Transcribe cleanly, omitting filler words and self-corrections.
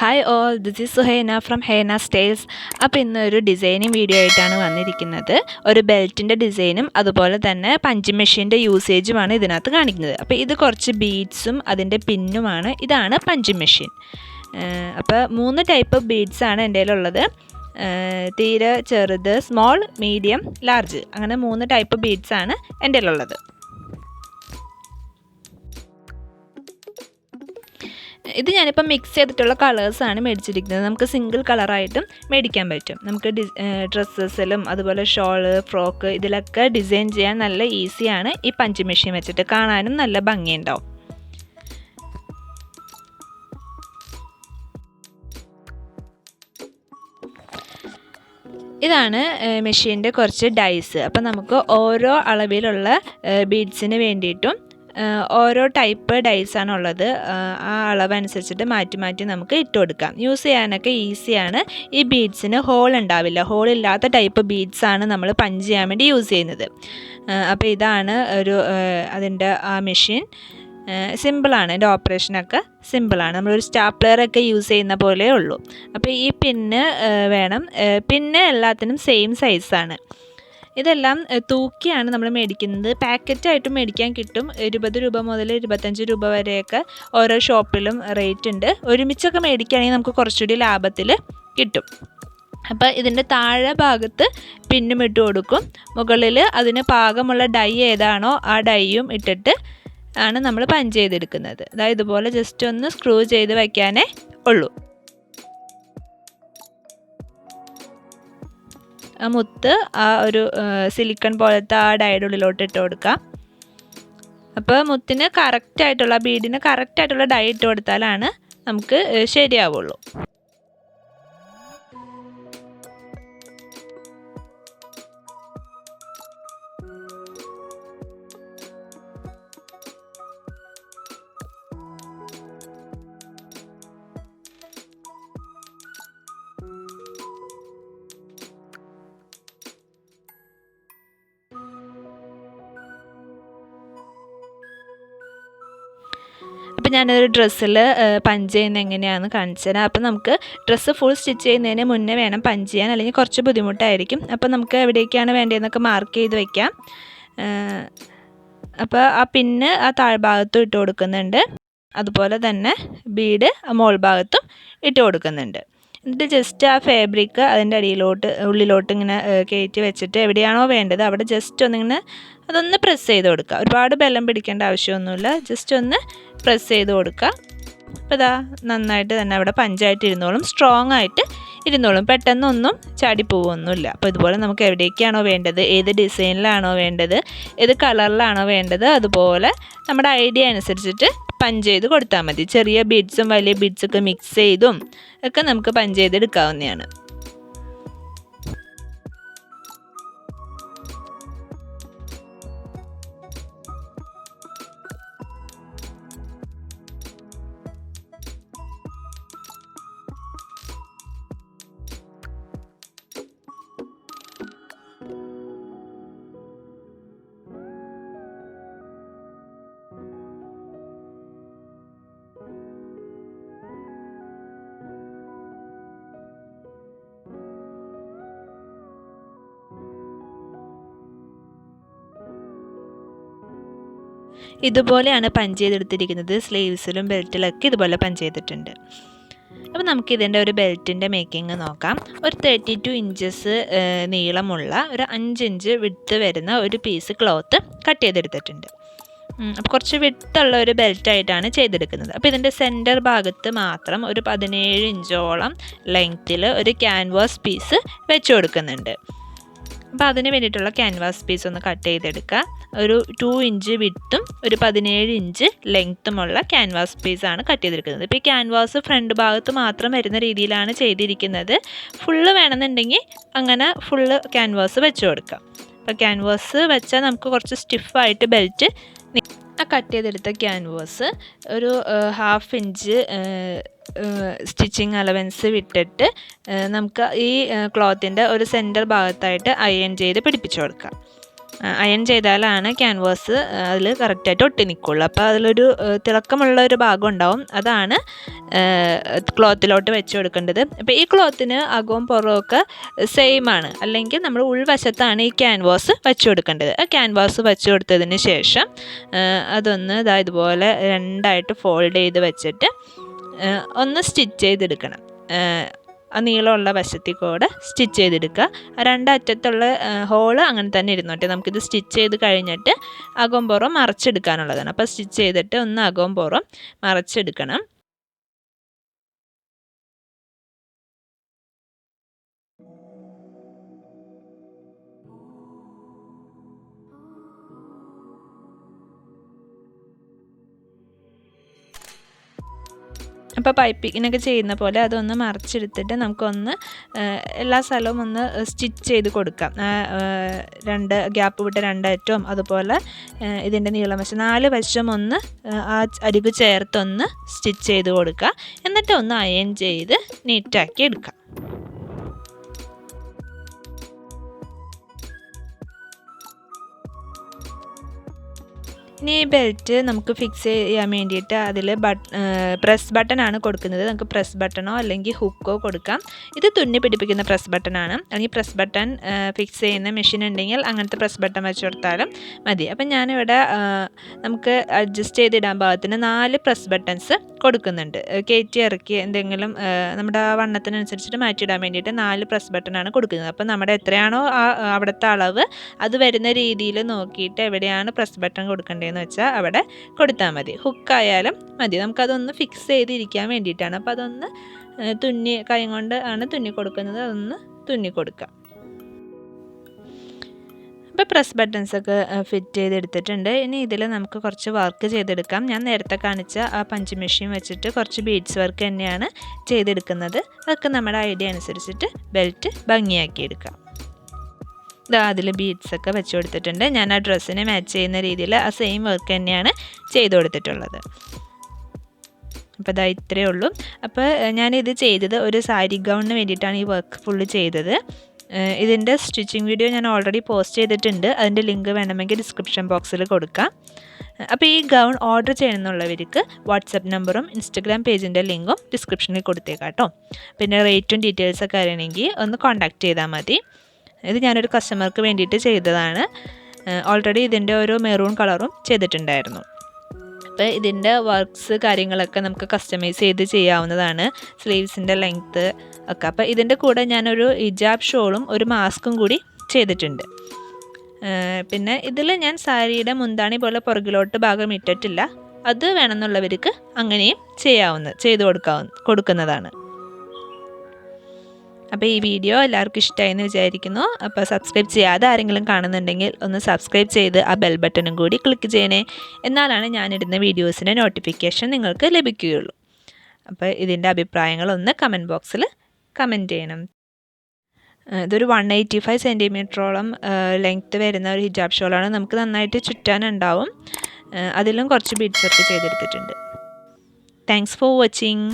Hi all, this is Haina from Haina Styles. അപ്പോൾ ഇന്നൊരു designing video ആയിട്ടാണ് വന്നിരിക്കുന്നത്. ഒരു ബെൽറ്റിൻ്റെ ഡിസൈനും അതുപോലെ തന്നെ പഞ്ചിങ് മെഷീൻ്റെ യൂസേജുമാണ് ഇതിനകത്ത് കാണിക്കുന്നത്. അപ്പോൾ ഇത് കുറച്ച് ബീഡ്സും അതിൻ്റെ പിന്നുമാണ്. ഇതാണ് പഞ്ചിങ് മെഷീൻ. അപ്പോൾ 3 ടൈപ്പ് ബീഡ്സാണ് എൻ്റെ കയ്യിലുള്ളത്. തീരെ ചെറുത്, സ്മോൾ, മീഡിയം, ലാർജ്, അങ്ങനെ 3 ടൈപ്പ് ബീഡ്സാണ് എൻ്റെ കയ്യിലുള്ളത്. ഇത് ഞാനിപ്പോൾ മിക്സ് ചെയ്തിട്ടുള്ള കളേഴ്സാണ് മേടിച്ചിരിക്കുന്നത്. നമുക്ക് സിംഗിൾ കളറായിട്ടും മേടിക്കാൻ പറ്റും. നമുക്ക് ഡ്രസ്സസിലും അതുപോലെ ഷോള്, ഫ്രോക്ക് ഇതിലൊക്കെ ഡിസൈൻ ചെയ്യാൻ നല്ല ഈസിയാണ് ഈ പഞ്ചിങ് മെഷീൻ വെച്ചിട്ട്. കാണാനും നല്ല ഭംഗിയുണ്ടാവും. ഇതാണ് മെഷീൻ്റെ കുറച്ച് ഡൈസ്. അപ്പോൾ നമുക്ക് ഓരോ അളവിലുള്ള ബീഡ്സിന് വേണ്ടിയിട്ടും ഓരോ ടൈപ്പ് ഡൈസാണ് ഉള്ളത്. ആ അളവനുസരിച്ചിട്ട് മാറ്റി മാറ്റി നമുക്ക് ഇട്ട് കൊടുക്കാം. യൂസ് ചെയ്യാനൊക്കെ ഈസിയാണ്. ഈ ബീഡ്സിന് ഹോൾ ഉണ്ടാവില്ല. ഹോളില്ലാത്ത ടൈപ്പ് ബീഡ്സാണ് നമ്മൾ പഞ്ച് ചെയ്യാൻ വേണ്ടി യൂസ് ചെയ്യുന്നത്. അപ്പോൾ ഇതാണ് അതിൻ്റെ ആ മെഷീൻ. സിമ്പിളാണ്. ഇതിൻ്റെ ഓപ്പറേഷനൊക്കെ സിമ്പിളാണ്. നമ്മളൊരു സ്റ്റാപ്ലറൊക്കെ യൂസ് ചെയ്യുന്ന പോലെ ഉള്ളൂ. അപ്പോൾ ഈ പിന്ന് വേണം. പിന്നെ എല്ലാത്തിനും സെയിം സൈസാണ്. ഇതെല്ലാം തൂക്കിയാണ് നമ്മൾ മേടിക്കുന്നത്. പാക്കറ്റായിട്ടും മേടിക്കാൻ കിട്ടും. 20 രൂപ മുതൽ 25 രൂപ വരെയൊക്കെ ഓരോ ഷോപ്പിലും റേറ്റ് ഉണ്ട്. ഒരുമിച്ചൊക്കെ മേടിക്കുകയാണെങ്കിൽ നമുക്ക് കുറച്ചുകൂടി ലാഭത്തിൽ കിട്ടും. അപ്പോൾ ഇതിൻ്റെ താഴെ ഭാഗത്ത് പിന്നും ഇട്ട് കൊടുക്കും. മുകളിൽ അതിന് പാകമുള്ള ഡൈ ഏതാണോ ആ ഡൈയും ഇട്ടിട്ട് ആണ് നമ്മൾ പഞ്ച് ചെയ്തെടുക്കുന്നത്. അതായത് ഇതുപോലെ ജസ്റ്റ് ഒന്ന് സ്ക്രൂ ചെയ്ത് വയ്ക്കാനേ ഉള്ളൂ. മുത്ത് ആ ഒരു സിലിക്കൺ പോലത്തെ ആ ഡൈയുടെ ഉള്ളിലോട്ട് ഇട്ട് കൊടുക്കാം. അപ്പോൾ മുത്തിന് കറക്റ്റായിട്ടുള്ള ബീഡിന് കറക്റ്റായിട്ടുള്ള ഡൈ ഇട്ട് കൊടുത്താലാണ് നമുക്ക് ശരിയാവുള്ളൂ. അപ്പോൾ ഞാനൊരു ഡ്രസ്സിൽ പഞ്ച് ചെയ്യുന്നത് എങ്ങനെയാണെന്ന് കാണിച്ചു തരാം. അപ്പോൾ നമുക്ക് ഡ്രസ്സ് ഫുൾ സ്റ്റിച്ച് ചെയ്യുന്നതിന് മുന്നേ വേണം പഞ്ച് ചെയ്യാൻ, അല്ലെങ്കിൽ കുറച്ച് ബുദ്ധിമുട്ടായിരിക്കും. അപ്പോൾ നമുക്ക് എവിടേക്കാണ് വേണ്ടതെന്നൊക്കെ മാർക്ക് ചെയ്ത് വയ്ക്കാം. അപ്പോൾ ആ പിന്ന് ആ താഴ്ഭാഗത്തും ഇട്ട് കൊടുക്കുന്നുണ്ട്. അതുപോലെ തന്നെ ബീഡ് മോൾ ഭാഗത്തും ഇട്ട് കൊടുക്കുന്നുണ്ട്. എന്നിട്ട് ജസ്റ്റ് ആ ഫാബ്രിക് അതിൻ്റെ ഉള്ളിലോട്ട് ഇങ്ങനെ കയറ്റി വെച്ചിട്ട് എവിടെയാണോ വേണ്ടത് അവിടെ ജസ്റ്റ് ഒന്നിങ്ങനെ അതൊന്ന് പ്രസ് ചെയ്ത് കൊടുക്കുക. ഒരുപാട് ബലം പിടിക്കേണ്ട ആവശ്യമൊന്നുമില്ല. ജസ്റ്റ് ഒന്ന് പ്രസ് ചെയ്ത് കൊടുക്കുക. അപ്പോൾ ഇതാ നന്നായിട്ട് തന്നെ അവിടെ പഞ്ചായിട്ട് ഇരുന്നോളും. സ്ട്രോങ് ആയിട്ട് ഇരുന്നോളും. പെട്ടെന്നൊന്നും ചാടിപ്പോവൊന്നുമില്ല. അപ്പോൾ ഇതുപോലെ നമുക്ക് എവിടേക്കാണോ വേണ്ടത്, ഏത് ഡിസൈനിലാണോ വേണ്ടത്, ഏത് കളറിലാണോ വേണ്ടത്, അതുപോലെ നമ്മുടെ ഐഡിയ അനുസരിച്ചിട്ട് പഞ്ച് ചെയ്ത് കൊടുത്താൽ മതി. ചെറിയ ബീഡ്സും വലിയ ബീഡ്സൊക്കെ മിക്സ് ചെയ്തും ഒക്കെ നമുക്ക് പഞ്ച് ചെയ്തെടുക്കാവുന്നതാണ്. ഇതുപോലെയാണ് പഞ്ച് ചെയ്തെടുത്തിരിക്കുന്നത്. സ്ലീവ്സിലും ബെൽറ്റിലൊക്കെ ഇതുപോലെ പഞ്ച് ചെയ്തിട്ടുണ്ട്. അപ്പോൾ നമുക്ക് ഇതിൻ്റെ ഒരു ബെൽറ്റിൻ്റെ മേക്കിംഗ് നോക്കാം. ഒരു 32 ഇഞ്ചസ് നീളമുള്ള ഒരു 5 ഇഞ്ച് വിഡ്ത്ത് വരുന്ന ഒരു പീസ് ക്ലോത്ത് കട്ട് ചെയ്തെടുത്തിട്ടുണ്ട്. അപ്പോൾ കുറച്ച് വിഡ്ത്തുള്ള ഒരു ബെൽറ്റായിട്ടാണ് ചെയ്തെടുക്കുന്നത്. അപ്പോൾ ഇതിൻ്റെ സെൻറ്റർ ഭാഗത്ത് മാത്രം ഒരു 17 ഇഞ്ചോളം ലെങ്ത്തിൽ ഒരു ക്യാൻവാസ് പീസ് വെച്ച് കൊടുക്കുന്നുണ്ട്. അപ്പോൾ അതിന് വേണ്ടിയിട്ടുള്ള ക്യാൻവാസ് പീസ് ഒന്ന് കട്ട് ചെയ്തെടുക്കുക. ഒരു 2 ഇഞ്ച് വിഡ്ത്തും ഒരു 17 ഇഞ്ച് ലെങ്ത്തുമുള്ള ക്യാൻവാസ് പീസാണ് കട്ട് ചെയ്തെടുക്കുന്നത്. ഇപ്പോൾ ഈ ക്യാൻവാസ് ഫ്രണ്ട് ഭാഗത്ത് മാത്രം വരുന്ന രീതിയിലാണ് ചെയ്തിരിക്കുന്നത്. ഫുള്ള് വേണമെന്നുണ്ടെങ്കിൽ അങ്ങനെ ഫുള്ള് ക്യാൻവാസ് വെച്ച് കൊടുക്കാം. അപ്പോൾ ക്യാൻവാസ് വെച്ചാൽ നമുക്ക് കുറച്ച് സ്റ്റിഫായിട്ട് ബെൽറ്റ്. ആ കട്ട് ചെയ്തെടുത്ത ക്യാൻവാസ് ഒരു 1/2 ഇഞ്ച് സ്റ്റിച്ചിങ് അലവൻസ് വിട്ടിട്ട് നമുക്ക് ഈ ക്ലോത്തിൻ്റെ ഒരു സെൻറ്റർ ഭാഗത്തായിട്ട് അയൺ ചെയ്ത് പിടിപ്പിച്ചു കൊടുക്കാം. അയൺ ചെയ്താലാണ് ക്യാൻവാസ് അതിൽ കറക്റ്റായിട്ട് ഒട്ടി നിൽക്കുള്ളൂ. അപ്പോൾ അതിലൊരു തിളക്കമുള്ള ഒരു ഭാഗം ഉണ്ടാവും, അതാണ് ക്ലോത്തിലോട്ട് വെച്ച് കൊടുക്കേണ്ടത്. അപ്പോൾ ഈ ക്ലോത്തിന് അകവും പുറമൊക്കെ സെയിം ആണ്, അല്ലെങ്കിൽ നമ്മൾ ഉൾവശത്താണ് ഈ ക്യാൻവാസ് വെച്ച് കൊടുക്കേണ്ടത്. ആ ക്യാൻവാസ് വെച്ച് കൊടുത്തതിന് ശേഷം അതൊന്ന് ഇതുപോലെ രണ്ടായിട്ട് ഫോൾഡ് ചെയ്ത് വെച്ചിട്ട് ഒന്ന് സ്റ്റിച്ച് ചെയ്തെടുക്കണം. ആ നീളമുള്ള വശത്തിൽ കൂടെ സ്റ്റിച്ച് ചെയ്തെടുക്കുക. രണ്ടറ്റത്തുള്ള ഹോള് അങ്ങനെ തന്നെ ഇരുന്നോട്ടെ. നമുക്കിത് സ്റ്റിച്ച് ചെയ്ത് കഴിഞ്ഞിട്ട് അകവും പുറം മറച്ചെടുക്കാനുള്ളതാണ്. അപ്പോൾ സ്റ്റിച്ച് ചെയ്തിട്ട് ഒന്ന് അകവും പുറം മറച്ചെടുക്കണം. അപ്പോൾ പൈപ്പിങ്ങിനൊക്കെ ചെയ്യുന്ന പോലെ അതൊന്ന് മറിച്ചെടുത്തിട്ട് നമുക്കൊന്ന് എല്ലാ സ്ഥലവും ഒന്ന് സ്റ്റിച്ച് ചെയ്ത് കൊടുക്കാം. രണ്ട് ഗ്യാപ്പ് വിട്ട് രണ്ടറ്റവും അതുപോലെ ഇതിൻ്റെ നീളം വശം 4 വശം ഒന്ന് ആ അരികു ചേർത്തൊന്ന് സ്റ്റിച്ച് ചെയ്ത് കൊടുക്കുക. എന്നിട്ട് ഒന്ന് അയൺ ചെയ്ത് നീറ്റാക്കി എടുക്കാം. ഇനി ഈ ബെൽറ്റ് നമുക്ക് ഫിക്സ് ചെയ്യാൻ വേണ്ടിയിട്ട് അതിൽ പ്രസ് ബട്ടണാണ് കൊടുക്കുന്നത്. നമുക്ക് പ്രസ് ബട്ടണോ അല്ലെങ്കിൽ ഹുക്കോ കൊടുക്കാം. ഇത് തുന്നി പിടിപ്പിക്കുന്ന പ്രസ് ബട്ടണാണ്. അല്ലെങ്കിൽ പ്രസ് ബട്ടൺ ഫിക്സ് ചെയ്യുന്ന മെഷീൻ ഉണ്ടെങ്കിൽ അങ്ങനത്തെ പ്രസ് ബട്ടൺ വെച്ച് കൊടുത്താലും മതി. അപ്പം ഞാനിവിടെ നമുക്ക് അഡ്ജസ്റ്റ് ചെയ്തിടാൻ പാകത്തിന് 4 പ്രസ് ബട്ടൺസ് കൊടുക്കുന്നുണ്ട്. കയറ്റി ഇറക്കി എന്തെങ്കിലും നമ്മുടെ ആ വണ്ണത്തിനനുസരിച്ചിട്ട് മാറ്റിയിടാൻ വേണ്ടിയിട്ട് 4 പ്രസ് ബട്ടണാണ് കൊടുക്കുന്നത്. അപ്പം നമ്മുടെ എത്രയാണോ അവിടുത്തെ അളവ് അത് വരുന്ന രീതിയിൽ നോക്കിയിട്ട് എവിടെയാണ് പ്രസ് ബട്ടൺ കൊടുക്കേണ്ടത് എന്ന് വെച്ചാൽ അവിടെ കൊടുത്താൽ മതി. ഹുക്കായാലും മതി. നമുക്കതൊന്ന് ഫിക്സ് ചെയ്തിരിക്കാൻ വേണ്ടിയിട്ടാണ്. അപ്പോൾ അതൊന്ന് കൈ കൊണ്ട് ആണ് തുന്നി കൊടുക്കുന്നത്. അതൊന്ന് തുന്നി കൊടുക്കുക. അപ്പോൾ പ്രസ് ബട്ടൺസൊക്കെ ഫിറ്റ് ചെയ്തെടുത്തിട്ടുണ്ട്. ഇനി ഇതിൽ നമുക്ക് കുറച്ച് വർക്ക് ചെയ്തെടുക്കാം. ഞാൻ നേരത്തെ കാണിച്ച ആ പഞ്ച് മെഷീൻ വെച്ചിട്ട് കുറച്ച് ബീഡ്സ് വർക്ക് തന്നെയാണ് ചെയ്തെടുക്കുന്നത്. അതൊക്കെ നമ്മുടെ ഐഡിയ അനുസരിച്ചിട്ട് ബെൽറ്റ് ഭംഗിയാക്കി എടുക്കാം. അതിൽ ബീഡ്സൊക്കെ വെച്ച് കൊടുത്തിട്ടുണ്ട്. ഞാൻ ആ ഡ്രസ്സിനെ മാച്ച് ചെയ്യുന്ന രീതിയിൽ ആ സെയിം വർക്ക് തന്നെയാണ് ചെയ്ത് കൊടുത്തിട്ടുള്ളത്. അപ്പോൾ ഇത്രയേ ഉള്ളൂ. അപ്പോൾ ഞാനിത് ചെയ്തത് ഒരു സാരി ഗൗണിന് വേണ്ടിയിട്ടാണ് ഈ വർക്ക് ഫുള്ള് ചെയ്തത്. ഇതിൻ്റെ സ്റ്റിച്ചിങ് വീഡിയോ ഞാൻ ഓൾറെഡി പോസ്റ്റ് ചെയ്തിട്ടുണ്ട്. അതിൻ്റെ ലിങ്ക് വേണമെങ്കിൽ ഡിസ്ക്രിപ്ഷൻ ബോക്സിൽ കൊടുക്കാം. അപ്പോൾ ഈ ഗൗൺ ഓർഡർ ചെയ്യണമെന്നുള്ളവർക്ക് വാട്സപ്പ് നമ്പറും ഇൻസ്റ്റഗ്രാം പേജിൻ്റെ ലിങ്കും ഡിസ്ക്രിപ്ഷനിൽ കൊടുത്തേക്കാം കേട്ടോ. പിന്നെ റേറ്റും ഡീറ്റെയിൽസൊക്കെ അറിയണമെങ്കിൽ ഒന്ന് കോൺടാക്റ്റ് ചെയ്താൽ മതി. ഇത് ഞാനൊരു കസ്റ്റമർക്ക് വേണ്ടിയിട്ട് ചെയ്തതാണ്. ഓൾറെഡി ഇതിൻ്റെ ഒരു മെറൂൺ കളറും ചെയ്തിട്ടുണ്ടായിരുന്നു. അപ്പോൾ ഇതിൻ്റെ വർക്ക്സ് കാര്യങ്ങളൊക്കെ നമുക്ക് കസ്റ്റമൈസ് ചെയ്ത് ചെയ്യാവുന്നതാണ്. സ്ലീവ്സിൻ്റെ ലെങ്ത്ത് ഒക്കെ. അപ്പോൾ ഇതിൻ്റെ കൂടെ ഞാനൊരു ഹിജാബ് ഷോളും ഒരു മാസ്കും കൂടി ചെയ്തിട്ടുണ്ട്. പിന്നെ ഇതിൽ ഞാൻ സാരിയുടെ മുന്താണി പോലെ പുറകിലോട്ട് ഭാഗം ഇട്ടിട്ടില്ല. അത് വേണമെന്നുള്ളവർക്ക് അങ്ങനെയും ചെയ്ത് കൊടുക്കുന്നതാണ്. അപ്പോൾ ഈ വീഡിയോ എല്ലാവർക്കും ഇഷ്ടമായെന്ന് വിചാരിക്കുന്നു. അപ്പോൾ സബ്സ്ക്രൈബ് ചെയ്യാതെ ആരെങ്കിലും കാണുന്നുണ്ടെങ്കിൽ ഒന്ന് സബ്സ്ക്രൈബ് ചെയ്ത് ആ ബെൽ ബട്ടണും കൂടി ക്ലിക്ക് ചെയ്യണേ. എന്നാലാണ് ഞാനിടുന്ന വീഡിയോസിൻ്റെ നോട്ടിഫിക്കേഷൻ നിങ്ങൾക്ക് ലഭിക്കുകയുള്ളൂ. അപ്പോൾ ഇതിൻ്റെ അഭിപ്രായങ്ങളൊന്ന് കമൻറ്റ് ബോക്സിൽ കമൻറ്റ് ചെയ്യണം. ഇതൊരു 185 സെൻറ്റിമീറ്ററോളം ലെങ്ത്ത് വരുന്ന ഒരു ഹിജാബ് ഷോളാണ്. നമുക്ക് നന്നായിട്ട് ചുറ്റാനുണ്ടാവും. അതിലും കുറച്ച് ബീഡ്സ് വർക്ക് ചെയ്തെടുത്തിട്ടുണ്ട്. Thanks for watching.